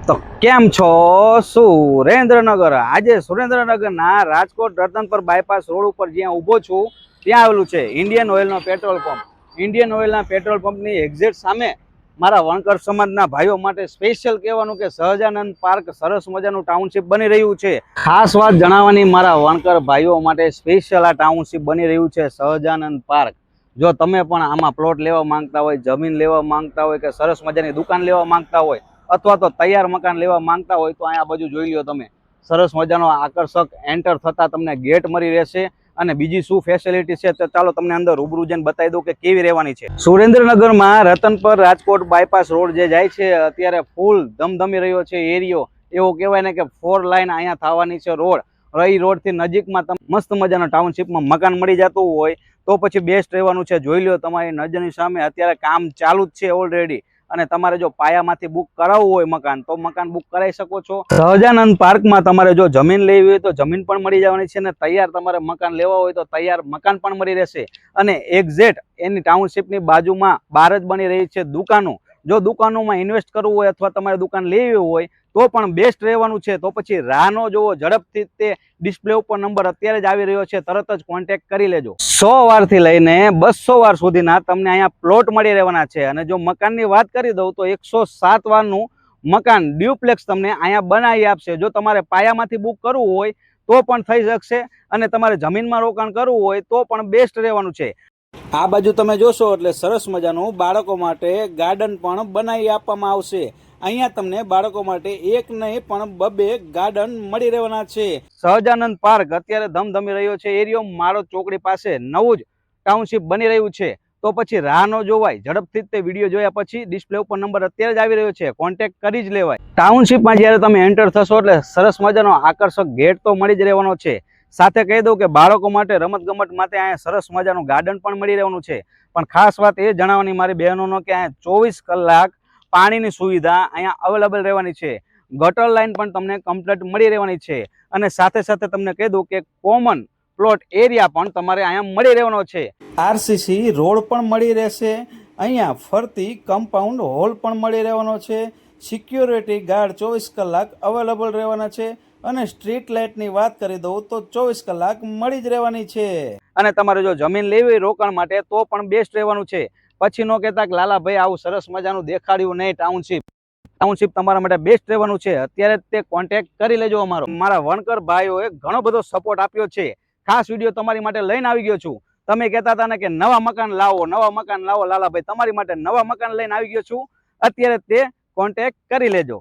તો કેમ છો સુરેન્દ્રનગર? આજે સુરેન્દ્રનગરના રાજકોટ રતનપર બાયપાસ રોડ ઉપર જ્યાં ઊભો છું ત્યાં આવેલું છે ઇન્ડિયન ઓઇલનો પેટ્રોલ પંપ. ઇન્ડિયન ઓઇલના પેટ્રોલ પંપની એક્ઝેક્ટ સામે મારા વણકર સમાજના ભાઈઓ માટે સ્પેશિયલ કહેવાનું કે સહજાનંદ પાર્ક સરસ મજાનું ટાઉનશીપ બની રહ્યું છે. ખાસ વાત જણાવવાની, મારા વણકર ભાઈઓ માટે સ્પેશિયલ આ ટાઉનશીપ બની રહ્યું છે સહજાનંદ પાર્ક. જો તમે પણ આમાં પ્લોટ લેવા માંગતા હોય, જમીન લેવા માંગતા હોય કે સરસ મજાની દુકાન લેવા માંગતા હોય અથવા તો તૈયાર મકાન લેવા માંગતા હોય તો અહીંયા બાજુ જોઈ લો તમે. સરસ મજાનો આકર્ષક એન્ટર થતા તમને ગેટ મળી રહેશે. અને બીજી શું ફેસિલિટી છે તો ચાલો તમને અંદર રૂબરૂ જઈને બતાવી દઉં કે કેવી રહેવાની છે. સુરેન્દ્રનગરમાં રતનપર રાજકોટ બાયપાસ રોડ જે જાય છે અત્યારે ફૂલ ધમધમી રહ્યો છે એરિયો. એવું કહેવાય ને કે 4 લાઈન અહીંયા થવાની છે રોડ. એ રોડથી નજીકમાં મસ્ત મજાના ટાઉનશીપમાં મકાન મળી જતું હોય તો પછી બેસ્ટ રહેવાનું છે. જોઈ લો તમારી નજરની સામે અત્યારે કામ ચાલુ જ છે ઓલરેડી. અને તમારે જો પાયામાંથી બુક કરાવવું હોય મકાન તો મકાન બુક કરાવી શકો છો. સહજાનંદ પાર્કમાં તમારે જો જમીન લેવી હોય તો જમીન પણ મળી જવાની છે અને તૈયાર તમારે મકાન લેવા હોય તો તૈયાર મકાન પણ મળી રહેશે. અને એક્ઝેક્ટ એની ટાઉનશીપની બાજુમાં બહાર જ બની રહી છે દુકાનો. જો દુકાનોમાં ઇન્વેસ્ટ કરવું હોય અથવા તમારે દુકાન લેવી હોય તો પણ બેસ્ટ રહેવાનું છે. તો પછી રાહ ન જોવો, ઝડપથી તે ડિસ્પ્લે ઉપર નંબર અત્યારે જ આવી રહ્યો છે, તરત જ કોન્ટેક્ટ કરી લેજો. 100 વારથી લઈને 200 વાર સુધીના તમને અહીંયા પ્લોટ મળી રહેવાના છે. અને જો મકાનની વાત કરી દઉં તો 107 વારનું મકાન ડ્યુપ્લેક્સ તમને અહીંયા બનાવી આપશે. જો તમારે પાયામાંથી બુક કરવું હોય તો પણ થઈ શકશે અને તમારે જમીનમાં રોકાણ કરવું હોય તો પણ બેસ્ટ રહેવાનું છે. આ બાજુ તમે જોશો એટલે સરસ મજાનું બાળકો માટે ગાર્ડન પણ બનાવી આપવામાં આવશે. અહીંયા તમને બાળકો માટે એક નહીં પણ 2 ગાર્ડન મળી રહેવાના છે. સહજાનંદ પાર્ક અત્યારે ધમધમી રહ્યો છે એરિયો. મારો ચોકડી પાસે નવું જ ટાઉનશીપ બની રહ્યું છે. તો પછી રાહ ન જોવાય, ઝડપથી તે વિડીયો જોયા પછી ડિસ્પ્લે ઉપર નંબર અત્યારે જ આવી રહ્યો છે, કોન્ટેક્ટ કરી જ લેવાય. ટાઉનશીપમાં જ્યારે તમે એન્ટર થશો એટલે સરસ મજાનો આકર્ષક ગેટ તો મળી જ રહેવાનો છે. સાથે કહી દઉં કે બાળકો માટે રમત ગમત માટે અહીંયા સરસ મજાનું ગાર્ડન પણ મળી રહેવાનું છે. પણ ખાસ વાત એ જણાવવાની મારી બહેનોનો કે અહીંયા 24 કલાક પાણીની સુવિધા અહીંયા અવેલેબલ રહેવાની છે. ગટર લાઈન પણ તમને કમ્પ્લીટ મળી રહેવાની છે. અને સાથે સાથે તમને કહી દઉં કે કોમન પ્લોટ એરિયા પણ તમારે અહીંયા મળી રહેવાનો છે. આરસીસી રોડ પણ મળી રહેશે. અહીંયા ફરતી કમ્પાઉન્ડ હોલ પણ મળી રહેવાનો છે. સિક્યોરિટી ગાર્ડ 24 કલાક અવેલેબલ રહેવાના છે. અને સ્ટ્રીટ લાઇટની વાત કરી દઉં તો 24 કલાક મળી જ રહેવાની છે. અને તમારે જો જમીન લેવી હોય રોકાણ માટે તો પણ બેસ્ટ રહેવાનું છે. પછી ન કહેતા કે લાલાભાઈ આવું સરસ મજાનું દેખાડ્યું નહીં ટાઉનશીપ. ટાઉનશીપ તમારા માટે બેસ્ટ રહેવાનું છે. અત્યારે તે કોન્ટેક્ટ કરી લેજો અમારો. મારા વણકર ભાઈઓએ ઘણો બધો સપોર્ટ આપ્યો છે. ખાસ વિડીયો તમારી માટે લઈને આવી ગયો છું. તમે કહેતા હતા ને કે નવા મકાન લાવો, નવા મકાન લાવો લાલાભાઈ, તમારી માટે નવા મકાન લઈને આવી ગયો છું. અત્યારે તે કોન્ટેક્ટ કરી લેજો.